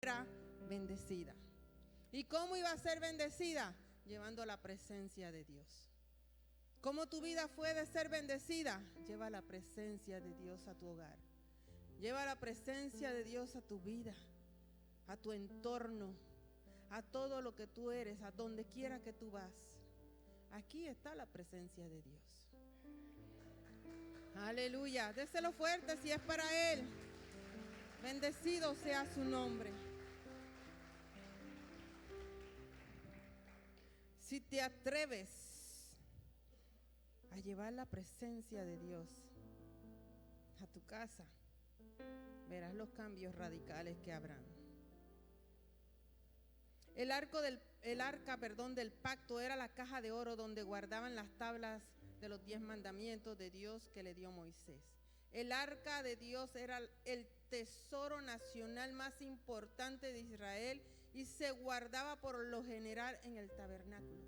era bendecida. ¿Y cómo iba a ser bendecida? Llevando la presencia de Dios. ¿Cómo tu vida fue de ser bendecida? Lleva la presencia de Dios a tu hogar. Lleva la presencia de Dios a tu vida, a tu entorno, a todo lo que tú eres, a donde quiera que tú vas. Aquí está la presencia de Dios. Aleluya. Déselo fuerte si es para Él. Bendecido sea su nombre. Si te atreves a llevar la presencia de Dios a tu casa, verás los cambios radicales que habrán. El arca del pacto era la caja de oro donde guardaban las tablas de los 10 mandamientos de Dios que le dio Moisés. El arca de Dios era el tesoro nacional más importante de Israel y se guardaba por lo general en el tabernáculo.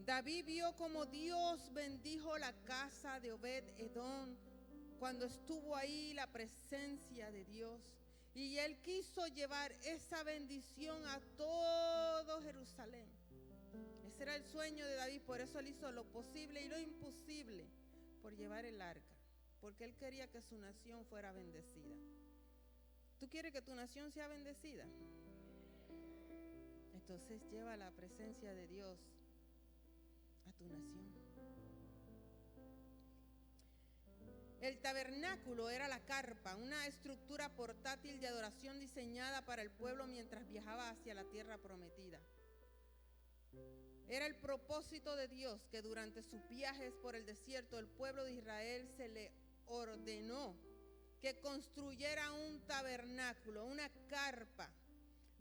David vio como Dios bendijo la casa de Obed-Edom cuando estuvo ahí la presencia de Dios. Y él quiso llevar esa bendición a todo Jerusalén. Ese era el sueño de David, por eso él hizo lo posible y lo imposible por llevar el arca, porque él quería que su nación fuera bendecida. ¿Tú quieres que tu nación sea bendecida? Entonces lleva la presencia de Dios a tu nación. El tabernáculo era la carpa, una estructura portátil de adoración diseñada para el pueblo mientras viajaba hacia la tierra prometida. Era el propósito de Dios que durante sus viajes por el desierto el pueblo de Israel se le ordenó que construyera un tabernáculo, una carpa,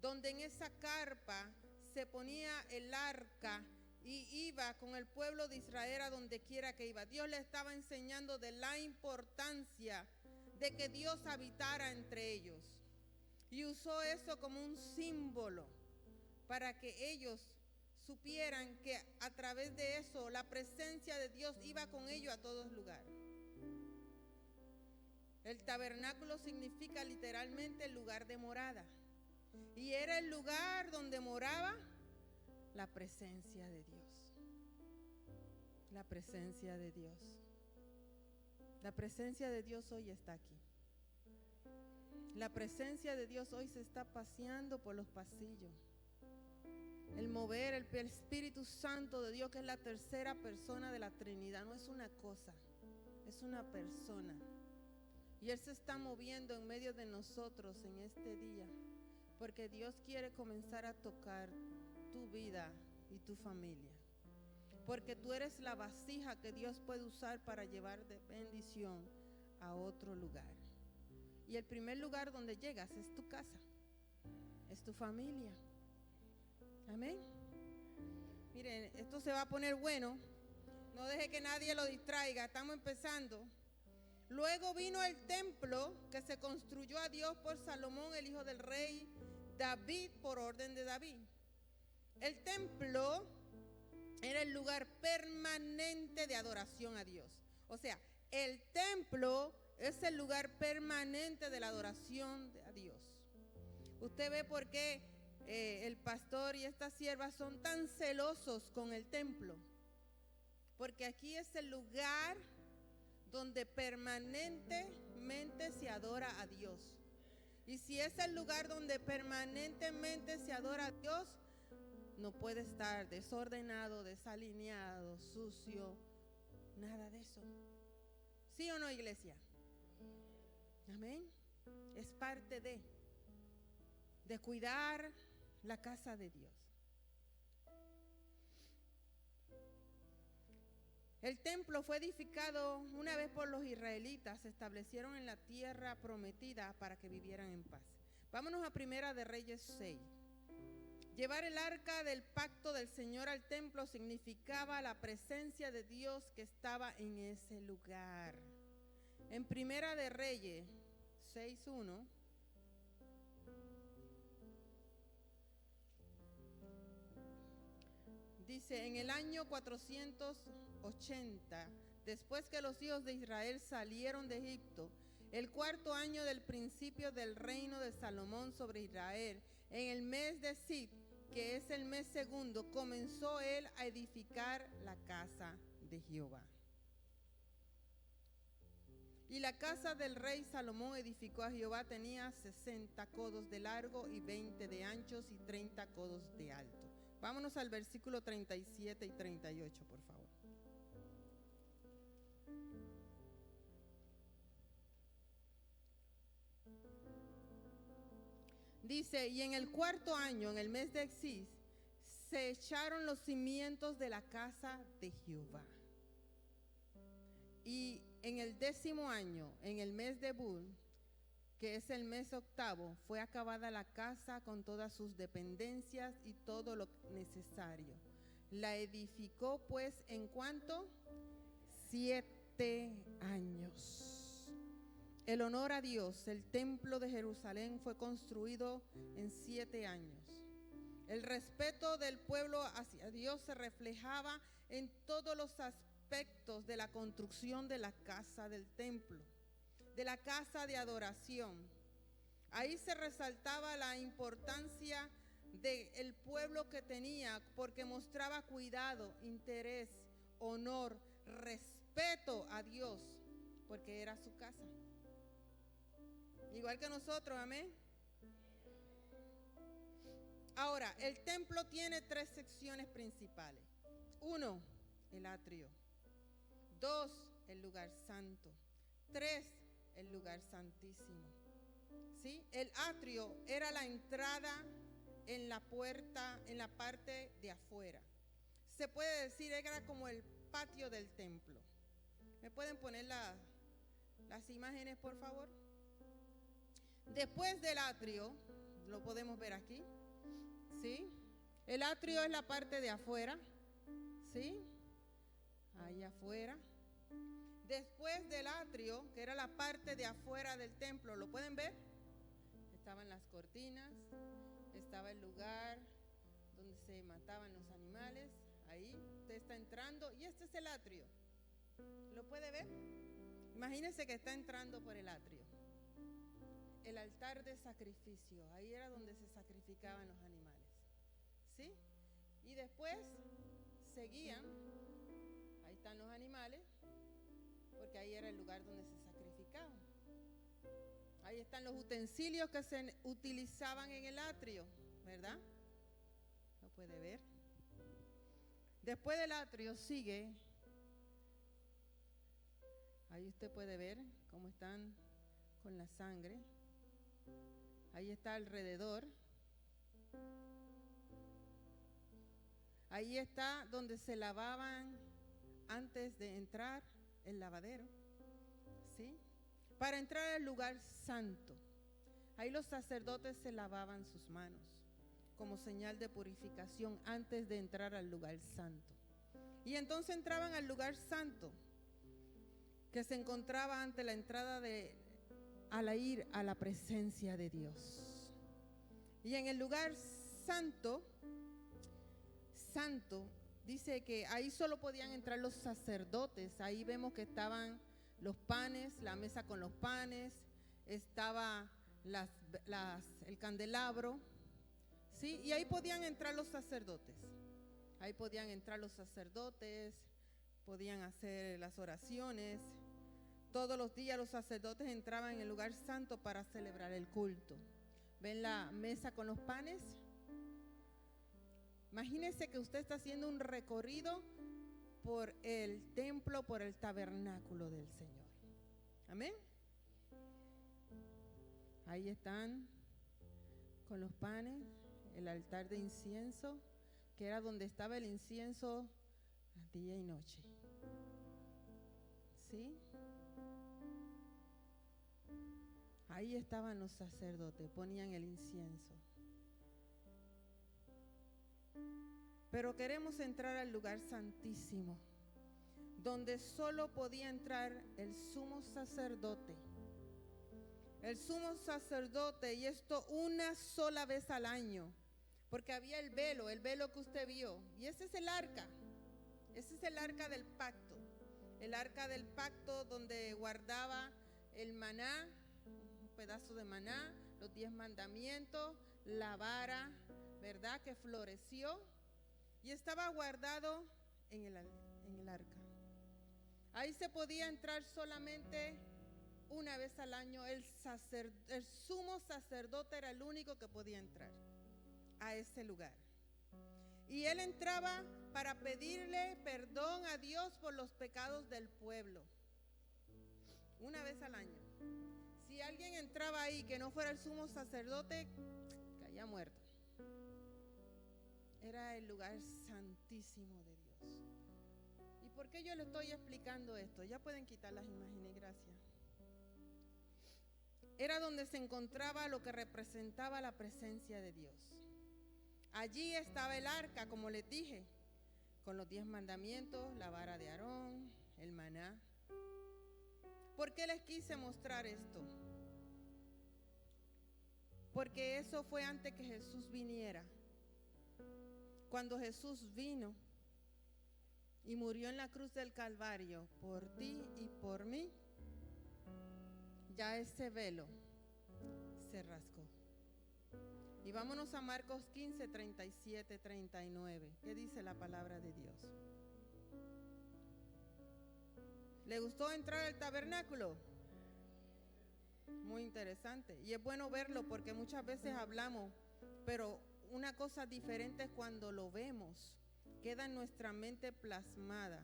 donde en esa carpa se ponía el arca y iba con el pueblo de Israel a donde quiera que iba. Dios le estaba enseñando de la importancia de que Dios habitara entre ellos. Y usó eso como un símbolo para que ellos supieran que a través de eso la presencia de Dios iba con ellos a todos lugares. El tabernáculo significa literalmente el lugar de morada. Y era el lugar donde moraba la presencia de Dios. La presencia de Dios. La presencia de Dios hoy está aquí. La presencia de Dios hoy se está paseando por los pasillos. El mover, el Espíritu Santo de Dios, que es la tercera persona de la Trinidad, no es una cosa, es una persona. Y Él se está moviendo en medio de nosotros en este día, porque Dios quiere comenzar a tocar tu vida y tu familia. Porque tú eres la vasija que Dios puede usar para llevar de bendición a otro lugar. Y el primer lugar donde llegas es tu casa, es tu familia. Amén. Miren, esto se va a poner bueno. No deje que nadie lo distraiga. Estamos empezando. Luego vino el templo que se construyó a Dios por Salomón, el hijo del rey David, por orden de David. El templo era el lugar permanente de adoración a Dios. O sea, el templo es el lugar permanente de la adoración a Dios. Usted ve por qué el pastor y esta sierva son tan celosos con el templo. Porque aquí es el lugar donde permanentemente se adora a Dios. Y si es el lugar donde permanentemente se adora a Dios, no puede estar desordenado, desalineado, sucio, nada de eso. ¿Sí o no, iglesia? Amén. Es parte de cuidar la casa de Dios. El templo fue edificado una vez por los israelitas, se establecieron en la tierra prometida para que vivieran en paz. Vámonos a Primera de Reyes 6. Llevar el arca del pacto del Señor al templo significaba la presencia de Dios que estaba en ese lugar. En Primera de Reyes 6:1 dice: en el año 480, después que los hijos de Israel salieron de Egipto, el 4.º año del principio del reino de Salomón sobre Israel, en el mes de Sid, que es el mes segundo, comenzó él a edificar la casa de Jehová. Y la casa del rey Salomón edificó a Jehová, tenía 60 codos de largo y 20 de anchos y 30 codos de alto. Vámonos al versículo 37 y 38, por favor. Dice, y en el 4.º año, en el mes de Exis, se echaron los cimientos de la casa de Jehová. Y en el 10.º año, en el mes de Bul, que es el mes 8º, fue acabada la casa con todas sus dependencias y todo lo necesario. La edificó pues en ¿cuánto? 7 años. El honor a Dios, el templo de Jerusalén fue construido en 7 años. El respeto del pueblo hacia Dios se reflejaba en todos los aspectos de la construcción de la casa del templo, de la casa de adoración. Ahí se resaltaba la importancia del pueblo que tenía, porque mostraba cuidado, interés, honor, respeto a Dios, porque era su casa. Igual que nosotros, amén. Ahora, el templo tiene 3 secciones principales. 1, el atrio. 2, el lugar santo. 3, el lugar santísimo. ¿Sí? El atrio era la entrada en la puerta, en la parte de afuera. Se puede decir, era como el patio del templo. ¿Me pueden poner las imágenes, por favor? Después del atrio, lo podemos ver aquí, ¿sí? El atrio es la parte de afuera, ¿sí? Ahí afuera. Después del atrio, que era la parte de afuera del templo, ¿lo pueden ver? Estaban las cortinas, estaba el lugar donde se mataban los animales. Ahí usted está entrando y este es el atrio. ¿Lo puede ver? Imagínense que está entrando por el atrio. El altar de sacrificio, ahí era donde se sacrificaban los animales, ¿sí? Y después seguían, ahí están los animales, porque ahí era el lugar donde se sacrificaban. Ahí están los utensilios que se utilizaban en el atrio, ¿verdad? ¿Lo puede ver? Después del atrio sigue, ahí usted puede ver cómo están con la sangre. Ahí está alrededor. Ahí está donde se lavaban antes de entrar, el lavadero, ¿sí? Para entrar al lugar santo. Ahí los sacerdotes se lavaban sus manos como señal de purificación antes de entrar al lugar santo. Y entonces entraban al lugar santo, que se encontraba ante la entrada al ir a la presencia de Dios. Y en el lugar santo, dice que ahí solo podían entrar los sacerdotes. Ahí vemos que estaban los panes, la mesa con los panes, estaba el candelabro, ¿sí? Y ahí podían entrar los sacerdotes. Ahí podían entrar los sacerdotes, podían hacer las oraciones. Todos los días los sacerdotes entraban en el lugar santo para celebrar el culto. ¿Ven la mesa con los panes? Imagínese que usted está haciendo un recorrido por el templo, por el tabernáculo del Señor. Amén. Ahí están con los panes, el altar de incienso, que era donde estaba el incienso día y noche. ¿Sí? Ahí estaban los sacerdotes, ponían el incienso. Pero queremos entrar al lugar santísimo, donde solo podía entrar el sumo sacerdote. El sumo sacerdote, y esto una sola vez al año, porque había el velo que usted vio, y ese es el arca del pacto. El arca del pacto donde guardaba el maná, un pedazo de maná, los 10 mandamientos, la vara, ¿verdad? Que floreció y estaba guardado en el arca. Ahí se podía entrar solamente una vez al año. El sumo sacerdote era el único que podía entrar a ese lugar. Y él entraba para pedirle perdón a Dios por los pecados del pueblo. Una vez al año. Si alguien entraba ahí que no fuera el sumo sacerdote, caía muerto. Era el lugar santísimo de Dios. ¿Y por qué yo le estoy explicando esto? Ya pueden quitar las imágenes, gracias. Era donde se encontraba lo que representaba la presencia de Dios. Allí estaba el arca, como les dije, con los 10 mandamientos, la vara de Aarón, el maná. ¿Por qué les quise mostrar esto? Porque eso fue antes que Jesús viniera. Cuando Jesús vino y murió en la cruz del Calvario por ti y por mí, ya ese velo se rasgó. Y vámonos a Marcos 15, 37, 39. ¿Qué dice la palabra de Dios? ¿Le gustó entrar al tabernáculo? Muy interesante. Y es bueno verlo porque muchas veces hablamos, pero una cosa diferente es cuando lo vemos. Queda en nuestra mente plasmada.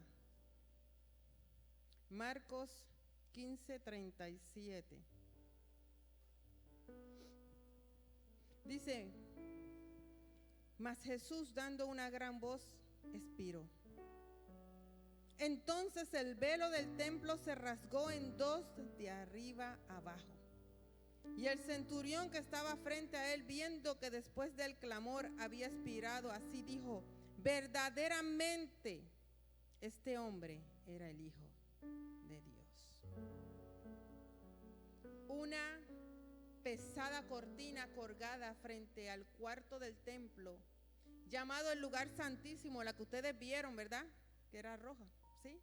Marcos 15, 37. Dice, mas Jesús dando una gran voz, expiró. Entonces el velo del templo se rasgó en dos de arriba abajo. Y el centurión que estaba frente a él, viendo que después del clamor había expirado, así dijo, verdaderamente este hombre era el Hijo de Dios. Una pesada cortina colgada frente al cuarto del templo, llamado el lugar santísimo, la que ustedes vieron, ¿verdad? Que era roja, ¿sí?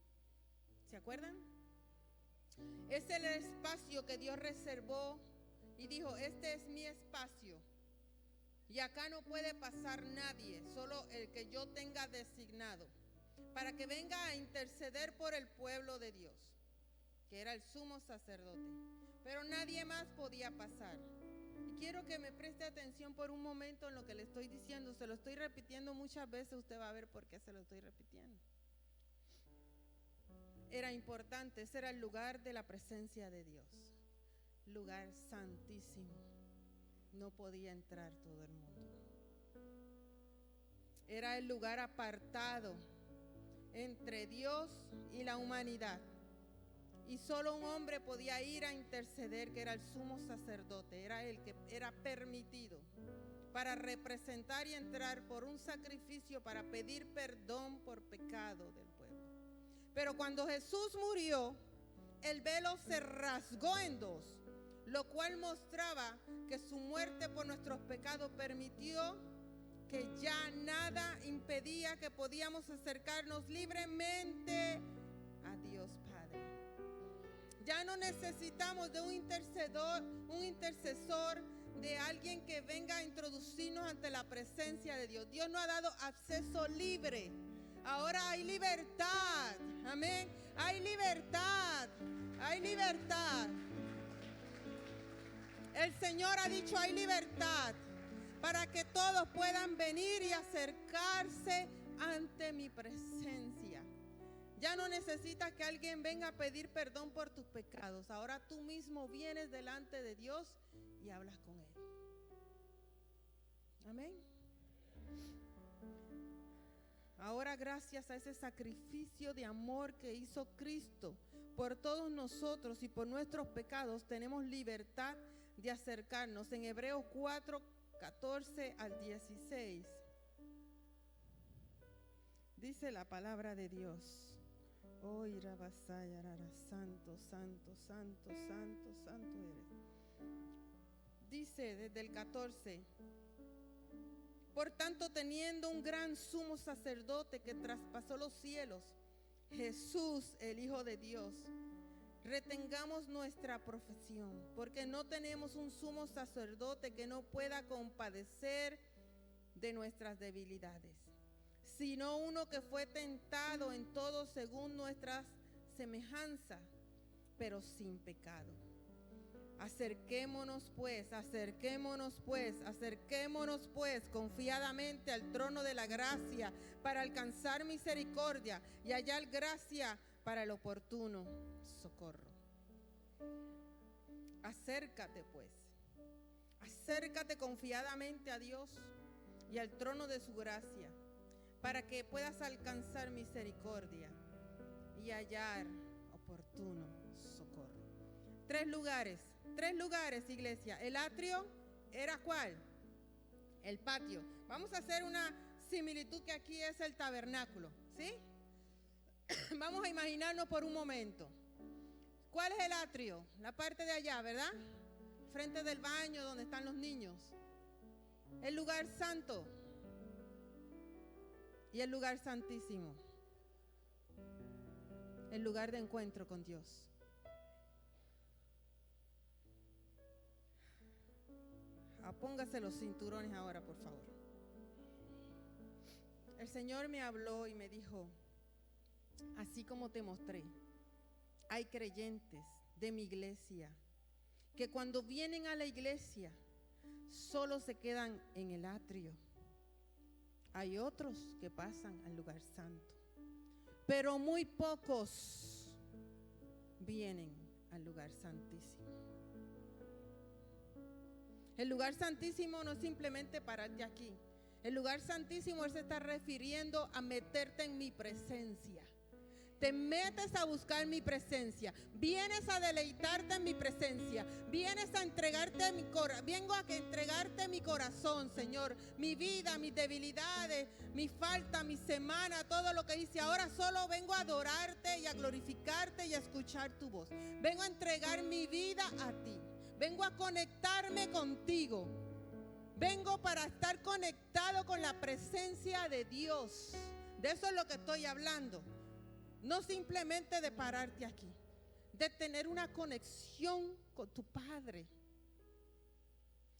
¿Se acuerdan? Es el espacio que Dios reservó y dijo, este es mi espacio y acá no puede pasar nadie, solo el que yo tenga designado, para que venga a interceder por el pueblo de Dios, que era el sumo sacerdote. Pero nadie más podía pasar. Y quiero que me preste atención por un momento en lo que le estoy diciendo. Se lo estoy repitiendo muchas veces, usted va a ver por qué se lo estoy repitiendo. Era importante, ese era el lugar de la presencia de Dios. Lugar santísimo. No podía entrar todo el mundo. Era el lugar apartado entre Dios y la humanidad. Y solo un hombre podía ir a interceder, que era el sumo sacerdote. Era el que era permitido para representar y entrar por un sacrificio para pedir perdón por pecado del pueblo. Pero cuando Jesús murió, el velo se rasgó en dos, lo cual mostraba que su muerte por nuestros pecados permitió que ya nada impedía que podíamos acercarnos libremente a Dios Padre. Ya no necesitamos de un intercesor, de alguien que venga a introducirnos ante la presencia de Dios. Dios nos ha dado acceso libre. Ahora hay libertad. Amén. Hay libertad. Hay libertad. El Señor ha dicho hay libertad para que todos puedan venir y acercarse ante mi presencia. Ya no necesitas que alguien venga a pedir perdón por tus pecados. Ahora tú mismo vienes delante de Dios y hablas con Él. Amén. Ahora, gracias a ese sacrificio de amor que hizo Cristo por todos nosotros y por nuestros pecados, tenemos libertad de acercarnos. En Hebreos 4, 14 al 16, dice la palabra de Dios. Oh, Irabasaya, santo, santo, santo, santo, santo eres. Dice desde el 14, por tanto, teniendo un gran sumo sacerdote que traspasó los cielos, Jesús, el Hijo de Dios, retengamos nuestra profesión, porque no tenemos un sumo sacerdote que no pueda compadecer de nuestras debilidades, sino uno que fue tentado en todo según nuestras semejanzas, pero sin pecado. Acerquémonos pues confiadamente al trono de la gracia para alcanzar misericordia y hallar gracia para el oportuno socorro. Acércate confiadamente a Dios y al trono de su gracia para que puedas alcanzar misericordia y hallar oportuno socorro. Tres lugares, iglesia. El atrio era ¿cuál? El patio. Vamos a hacer una similitud que aquí es el tabernáculo, ¿sí? Vamos a imaginarnos por un momento. ¿Cuál es el atrio? La parte de allá, ¿verdad? Frente del baño donde están los niños. El lugar santo y el lugar santísimo. El lugar de encuentro con Dios. Póngase los cinturones ahora, por favor. El Señor me habló y me dijo, así como te mostré, hay creyentes de mi iglesia que cuando vienen a la iglesia solo se quedan en el atrio. Hay otros que pasan al lugar santo, pero muy pocos vienen al lugar santísimo. El lugar santísimo no es simplemente pararte aquí. El lugar santísimo, Él se está refiriendo a meterte en mi presencia. Te metes a buscar mi presencia. Vienes a deleitarte en mi presencia. Vienes a entregarte mi corazón. Vengo a entregarte mi corazón, Señor. Mi vida, mis debilidades, mi falta, mi semana, todo lo que hice. Ahora solo vengo a adorarte y a glorificarte y a escuchar tu voz. Vengo a entregar mi vida a ti. Vengo a conectarme contigo. Vengo para estar conectado con la presencia de Dios. De eso es lo que estoy hablando. No simplemente de pararte aquí, de tener una conexión con tu Padre.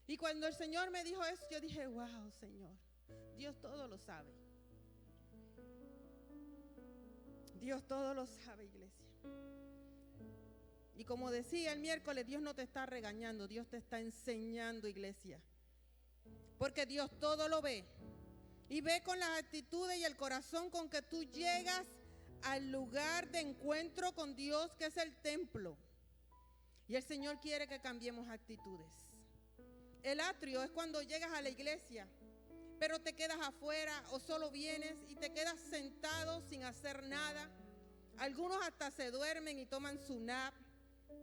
Y cuando el Señor me dijo eso, yo dije, wow, Señor, Dios todo lo sabe. Dios todo lo sabe, iglesia. Y como decía el miércoles, Dios no te está regañando, Dios te está enseñando, iglesia. Porque Dios todo lo ve. Y ve con las actitudes y el corazón con que tú llegas al lugar de encuentro con Dios, que es el templo. Y el Señor quiere que cambiemos actitudes. El atrio es cuando llegas a la iglesia, pero te quedas afuera o solo vienes y te quedas sentado sin hacer nada. Algunos hasta se duermen y toman su nap,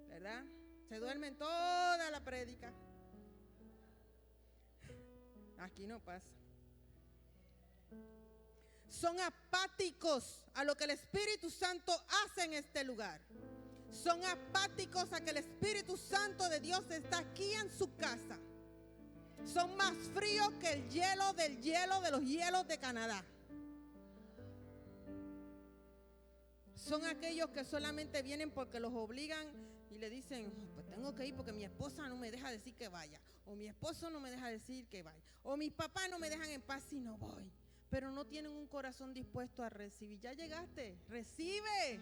¿verdad? Se duermen toda la prédica. Aquí no pasa. Son apáticos a lo que el Espíritu Santo hace en este lugar. Son apáticos a que el Espíritu Santo de Dios está aquí en su casa. Son más fríos que el hielo de los hielos de Canadá. Son aquellos que solamente vienen porque los obligan y le dicen, pues tengo que ir porque mi esposa no me deja decir que vaya, o mi esposo no me deja decir que vaya, o mis papás no me dejan en paz si no voy. Pero no tienen un corazón dispuesto a recibir. Ya llegaste, recibe.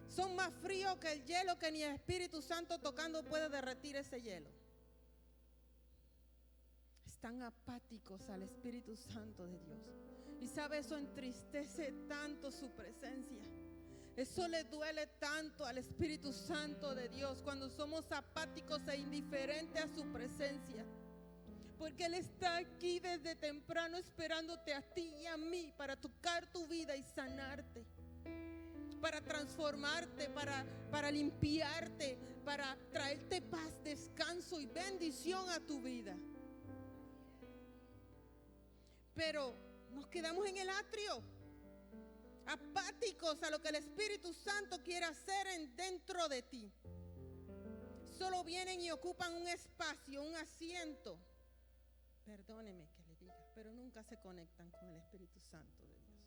Son más fríos que el hielo, que ni el Espíritu Santo tocando puede derretir ese hielo. Están apáticos al Espíritu Santo de Dios. Y sabe, eso entristece tanto su presencia. Eso le duele tanto al Espíritu Santo de Dios cuando somos apáticos e indiferentes a su presencia. Porque Él está aquí desde temprano esperándote a ti y a mí para tocar tu vida y sanarte, para transformarte, para limpiarte, para traerte paz, descanso y bendición a tu vida. Pero nos quedamos en el atrio, apáticos a lo que el Espíritu Santo quiere hacer dentro de ti. Solo vienen y ocupan un espacio, un asiento. Perdóneme que le diga, pero nunca se conectan con el Espíritu Santo de Dios.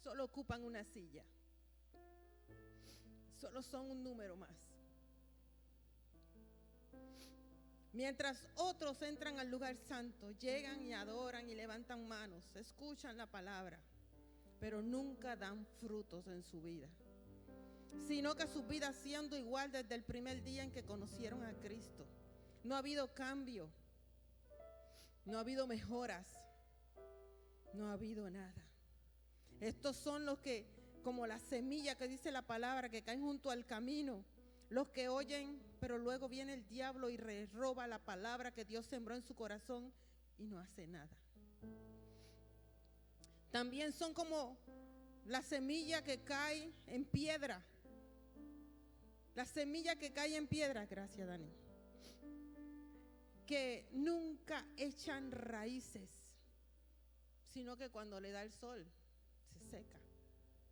solo ocupan una silla. Solo son un número más. Mientras otros entran al lugar santo, llegan y adoran y levantan manos, escuchan la palabra, pero nunca dan frutos en su vida, sino que su vida siendo igual desde el primer día en que conocieron a Cristo. No ha habido cambio, no ha habido mejoras, no ha habido nada. Estos son los que, como la semilla que dice la palabra, que caen junto al camino, los que oyen, pero luego viene el diablo y roba la palabra que Dios sembró en su corazón y no hace nada. También son como la semilla que cae en piedra. La semilla que cae en piedra, gracias Dani, que nunca echan raíces, sino que cuando le da el sol se seca.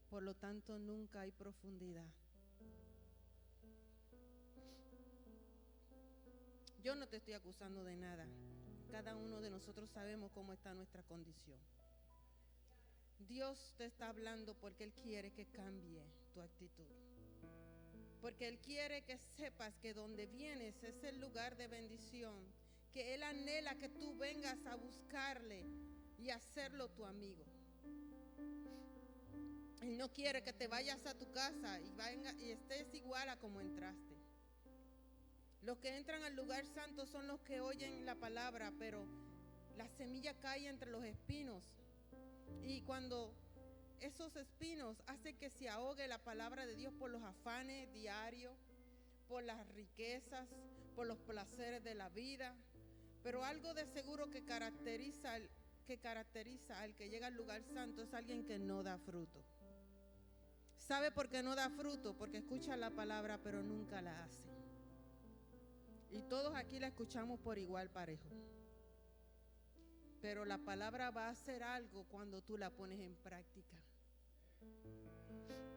Por lo tanto, nunca hay profundidad. Yo no te estoy acusando de nada. Cada uno de nosotros sabemos cómo está nuestra condición. Dios te está hablando porque Él quiere que cambie tu actitud. Porque Él quiere que sepas que donde vienes es el lugar de bendición. Que Él anhela que tú vengas a buscarle y hacerlo tu amigo. Él no quiere que te vayas a tu casa y estés igual a como entraste. Los que entran al lugar santo son los que oyen la palabra, pero la semilla cae entre los espinos. Y cuando esos espinos hacen que se ahogue la palabra de Dios por los afanes diarios, por las riquezas, por los placeres de la vida. Pero algo de seguro que caracteriza al que llega al lugar santo es alguien que no da fruto. ¿Sabe por qué no da fruto? Porque escucha la palabra, pero nunca la hace. Y todos aquí la escuchamos por igual parejo. Pero la palabra va a hacer algo cuando tú la pones en práctica.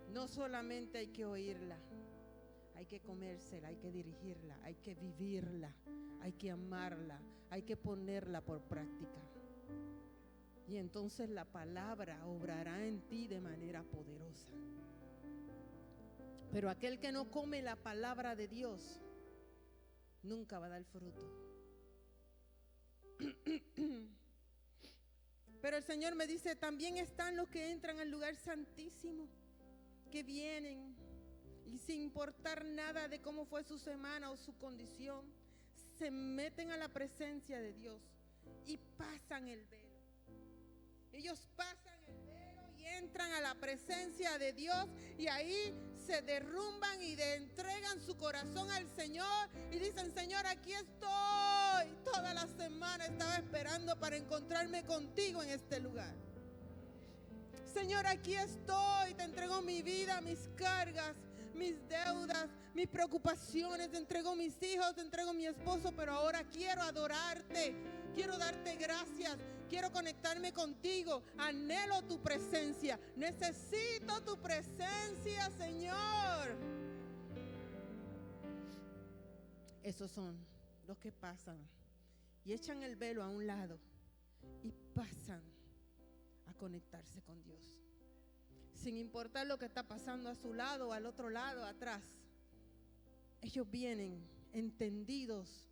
No solamente hay que oírla, hay que comérsela, hay que dirigirla, hay que vivirla, hay que amarla, hay que ponerla por práctica. Y entonces la palabra obrará en ti de manera poderosa. Pero aquel que no come la palabra de Dios nunca va a dar fruto. Pero el Señor me dice, también están los que entran al lugar santísimo, que vienen y sin importar nada de cómo fue su semana o su condición, se meten a la presencia de Dios y pasan el velo. Ellos pasan el velo y entran a la presencia de Dios y ahí se derrumban y entregan su corazón al Señor y dicen, Señor, aquí estoy. Toda la semana estaba esperando para encontrarme contigo en este lugar. Señor, aquí estoy. Te entrego mi vida, mis cargas, mis deudas, mis preocupaciones. Te entrego mis hijos, te entrego mi esposo, pero ahora quiero adorarte. Quiero darte gracias. Quiero conectarme contigo. Anhelo tu presencia. Necesito tu presencia, Señor. Esos son los que pasan y echan el velo a un lado y pasan a conectarse con Dios. Sin importar lo que está pasando a su lado, al otro lado, atrás. Ellos vienen entendidos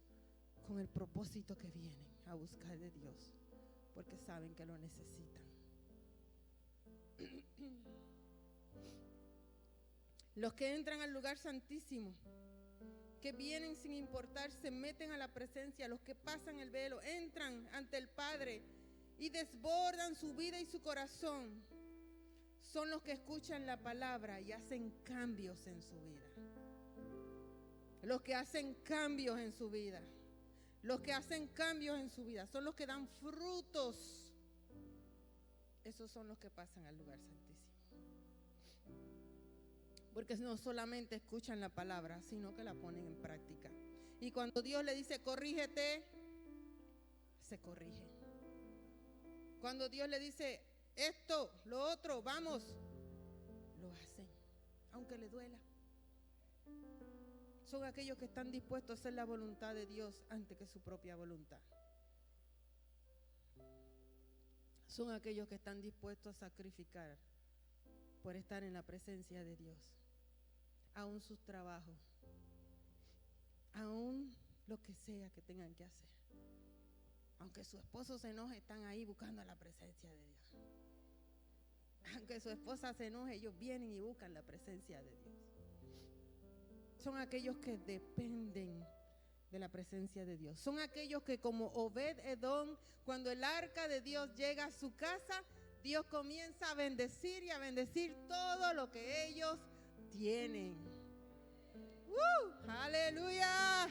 con el propósito que vienen a buscar de Dios, porque saben que lo necesitan. Los que entran al lugar santísimo, que vienen sin importar, se meten a la presencia, los que pasan el velo, entran ante el Padre y desbordan su vida y su corazón, son los que escuchan la palabra y hacen cambios en su vida. Los que hacen cambios en su vida. Los que hacen cambios en su vida son los que dan frutos. Esos son los que pasan al lugar santísimo. Porque no solamente escuchan la palabra, sino que la ponen en práctica. Y cuando Dios le dice, corrígete, se corrige. Cuando Dios le dice, esto, lo otro, vamos, lo hacen, aunque le duela. Son aquellos que están dispuestos a hacer la voluntad de Dios antes que su propia voluntad. Son aquellos que están dispuestos a sacrificar por estar en la presencia de Dios. Aún sus trabajos, aún lo que sea que tengan que hacer. Aunque su esposo se enoje, están ahí buscando la presencia de Dios. Aunque su esposa se enoje, ellos vienen y buscan la presencia de Dios. Son aquellos que dependen de la presencia de Dios. Son aquellos que, como Obed-Edom, cuando el arca de Dios llega a su casa, Dios comienza a bendecir y a bendecir todo lo que ellos tienen. ¡Aleluya!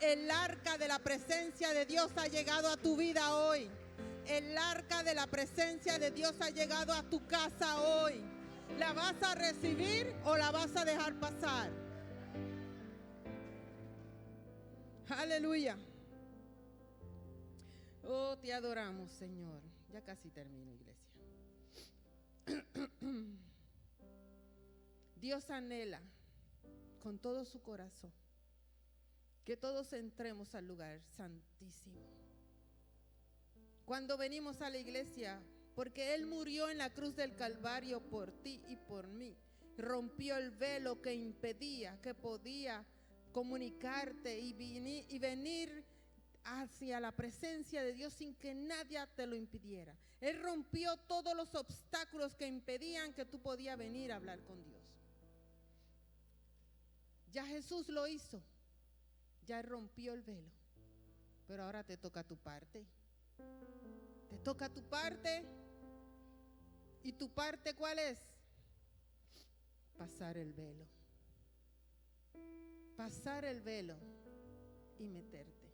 El arca de la presencia de Dios ha llegado a tu vida hoy. El arca de la presencia de Dios ha llegado a tu casa hoy. ¿La vas a recibir o la vas a dejar pasar? Aleluya. Oh, te adoramos, Señor. Ya casi termino, iglesia. Dios anhela con todo su corazón que todos entremos al lugar santísimo. Cuando venimos a la iglesia, porque Él murió en la cruz del Calvario por ti y por mí, rompió el velo que impedía, que podía comunicarte y venir hacia la presencia de Dios sin que nadie te lo impidiera. Él rompió todos los obstáculos que impedían que tú podías venir a hablar con Dios. Ya Jesús lo hizo. Ya rompió el velo, pero ahora te toca tu parte. Te toca tu parte. ¿Y tu parte cuál es? Pasar el velo. Pasar el velo y meterte.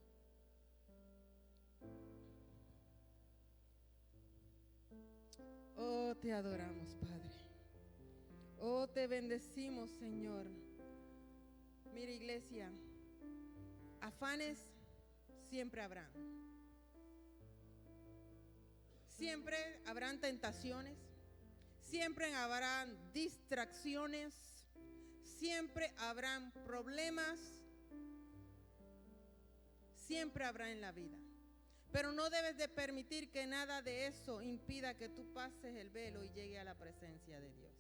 Oh, te adoramos, Padre. Oh, te bendecimos, Señor. Mira, iglesia, afanes siempre habrán. Siempre habrán tentaciones, siempre habrán distracciones, siempre habrán problemas, siempre habrá en la vida. Pero no debes de permitir que nada de eso impida que tú pases el velo y llegue a la presencia de Dios.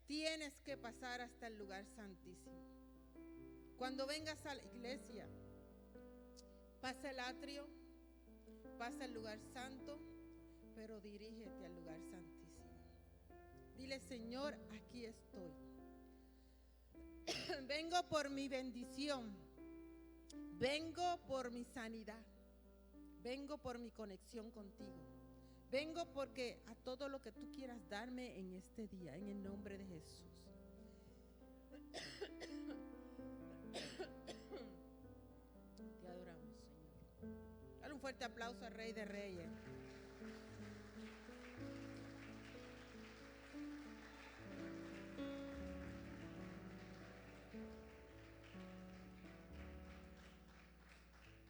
Tienes que pasar hasta el lugar santísimo. Cuando vengas a la iglesia, pasa el atrio, pasa el lugar santo, pero dirígete al lugar santísimo. Dile: Señor, aquí estoy. Vengo por mi bendición. Vengo por mi sanidad. Vengo por mi conexión contigo. Vengo porque a todo lo que tú quieras darme en este día, en el nombre de Jesús. Te adoramos, Señor. Dale un fuerte aplauso al Rey de Reyes.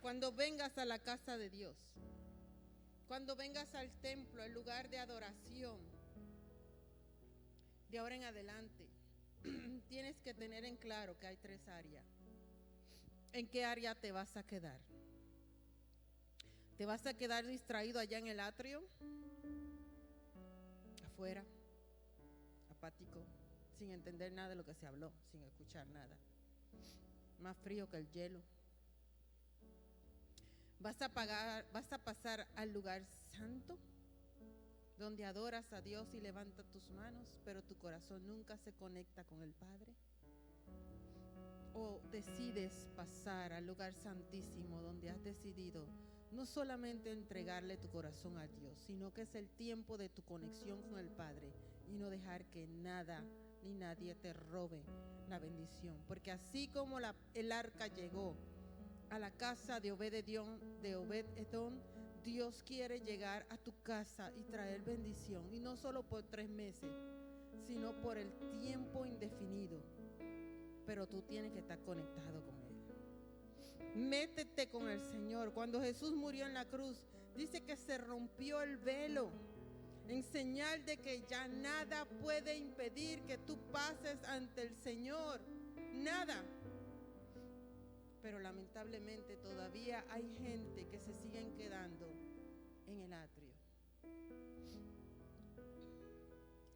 Cuando vengas a la casa de Dios, cuando vengas al templo, el lugar de adoración, de ahora en adelante, tienes que tener en claro que hay 3 áreas. ¿En qué área te vas a quedar? ¿Te vas a quedar distraído allá en el atrio? Afuera, apático, sin entender nada de lo que se habló, sin escuchar nada. Más frío que el hielo. ¿Vas a pasar al lugar santo, donde adoras a Dios y levantas tus manos, pero tu corazón nunca se conecta con el Padre? ¿O decides pasar al lugar santísimo, donde has decidido no solamente entregarle tu corazón a Dios, sino que es el tiempo de tu conexión con el Padre y no dejar que nada ni nadie te robe la bendición? Porque así como el arca llegó a la casa de Obed-Edom, Dios quiere llegar a tu casa y traer bendición, y no solo por 3 meses, sino por el tiempo indefinido. Pero tú tienes que estar conectado con Él. Métete con el Señor. Cuando Jesús murió en la cruz, dice que se rompió el velo, en señal de que ya nada puede impedir que tú pases ante el Señor. Nada. Pero lamentablemente todavía hay gente que se siguen quedando en el atrio.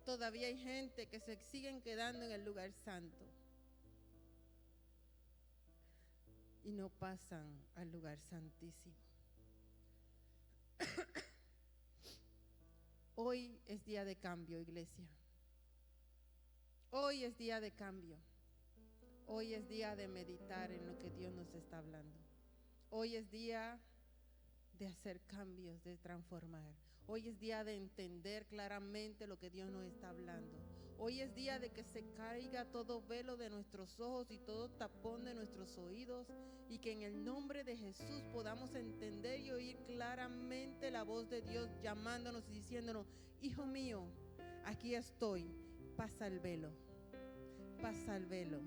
Todavía hay gente que se siguen quedando en el lugar santo y no pasan al lugar santísimo. Hoy es día de cambio, iglesia. Hoy es día de cambio. Hoy es día de meditar en lo que Dios nos está hablando. Hoy es día de hacer cambios, de transformar. Hoy es día de entender claramente lo que Dios nos está hablando. Hoy es día de que se caiga todo velo de nuestros ojos y todo tapón de nuestros oídos, y que en el nombre de Jesús podamos entender y oír claramente la voz de Dios llamándonos y diciéndonos: hijo mío, aquí estoy, pasa el velo, pasa el velo,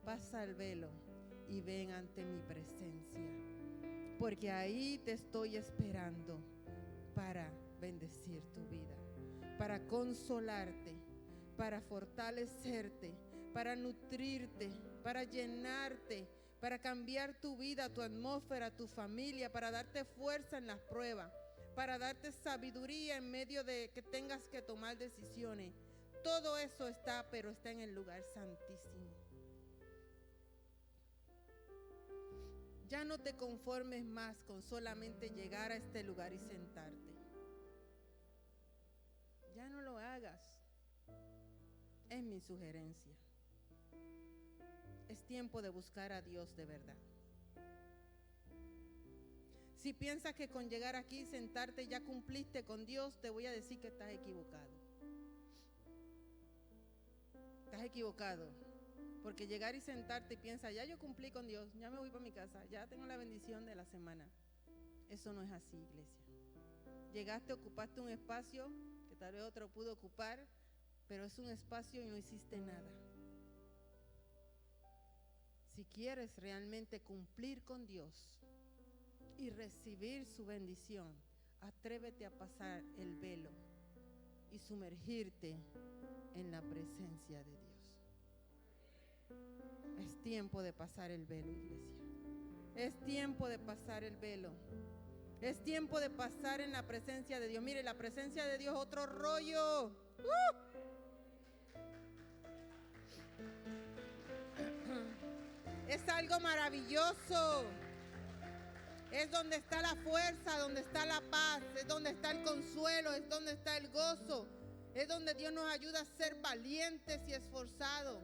pasa el velo y ven ante mi presencia, porque ahí te estoy esperando para bendecir tu vida, para consolarte, para fortalecerte, para nutrirte, para llenarte, para cambiar tu vida, tu atmósfera, tu familia, para darte fuerza en las pruebas, para darte sabiduría en medio de que tengas que tomar decisiones. Todo eso está, pero está en el lugar santísimo. Ya no te conformes más con solamente llegar a este lugar y sentarte. Ya no lo hagas. Es mi sugerencia. Es tiempo de buscar a Dios de verdad. Si piensas que con llegar aquí y sentarte ya cumpliste con Dios, te voy a decir que estás equivocado. Estás equivocado. Porque llegar y sentarte y piensas: ya yo cumplí con Dios, ya me voy para mi casa, ya tengo la bendición de la semana. Eso no es así, iglesia. Llegaste, ocupaste un espacio que tal vez otro pudo ocupar, pero es un espacio y no hiciste nada. Si quieres realmente cumplir con Dios y recibir su bendición, atrévete a pasar el velo y sumergirte en la presencia de Dios. Es tiempo de pasar el velo, iglesia. Es tiempo de pasar el velo. Es tiempo de pasar en la presencia de Dios. Mire, la presencia de Dios es otro rollo. Es algo maravilloso. Es donde está la fuerza, donde está la paz, es donde está el consuelo, es donde está el gozo. Es donde Dios nos ayuda a ser valientes y esforzados.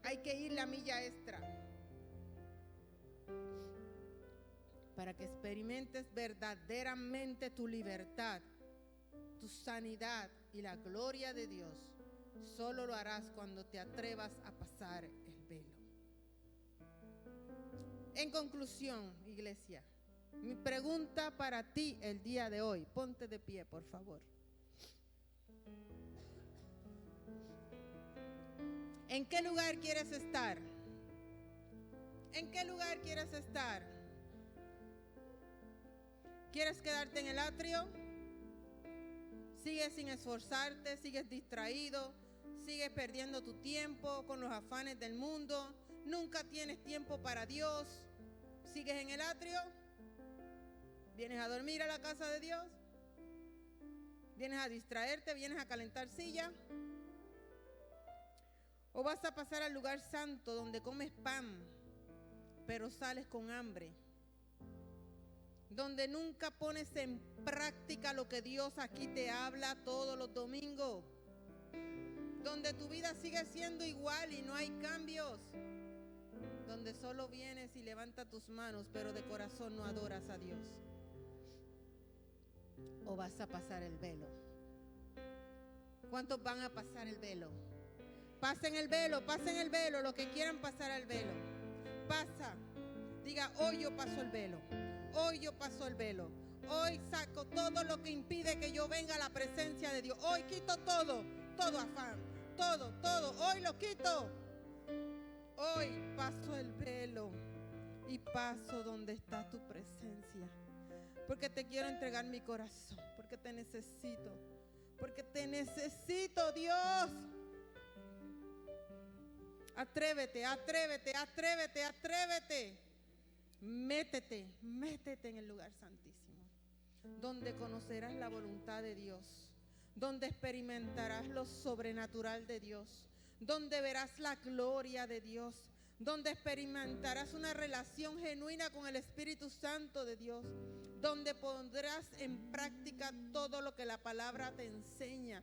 Hay que ir la milla extra para que experimentes verdaderamente tu libertad, tu sanidad y la gloria de Dios. Solo lo harás cuando te atrevas a pasar el velo. En conclusión, iglesia, mi pregunta para ti el día de hoy, ponte de pie, por favor. ¿En qué lugar quieres estar? ¿En qué lugar quieres estar? ¿Quieres quedarte en el atrio? ¿Sigues sin esforzarte? ¿Sigues distraído? ¿Sigues perdiendo tu tiempo con los afanes del mundo? ¿Nunca tienes tiempo para Dios? ¿Sigues en el atrio? ¿Vienes a dormir a la casa de Dios? ¿Vienes a distraerte? ¿Vienes a calentar silla? ¿O vas a pasar al lugar santo donde comes pan, pero sales con hambre? Donde nunca pones en práctica lo que Dios aquí te habla todos los domingos. Donde tu vida sigue siendo igual y no hay cambios. Donde solo vienes y levantas tus manos, pero de corazón no adoras a Dios. ¿O vas a pasar el velo? ¿Cuántos van a pasar el velo? Pasen el velo, los que quieran pasar el velo. Pasa. Diga: hoy yo paso el velo. Hoy yo paso el velo. Hoy saco todo lo que impide que yo venga a la presencia de Dios. Hoy quito todo afán, todo. Hoy lo quito. Hoy paso el velo y paso donde está tu presencia. Porque te quiero entregar mi corazón, porque te necesito. Porque te necesito, Dios. Atrévete. Métete en el lugar santísimo. donde conocerás la voluntad de Dios, donde experimentarás lo sobrenatural de Dios, donde verás la gloria de Dios, donde experimentarás una relación genuina con el Espíritu Santo de Dios, donde pondrás en práctica todo lo que la palabra te enseña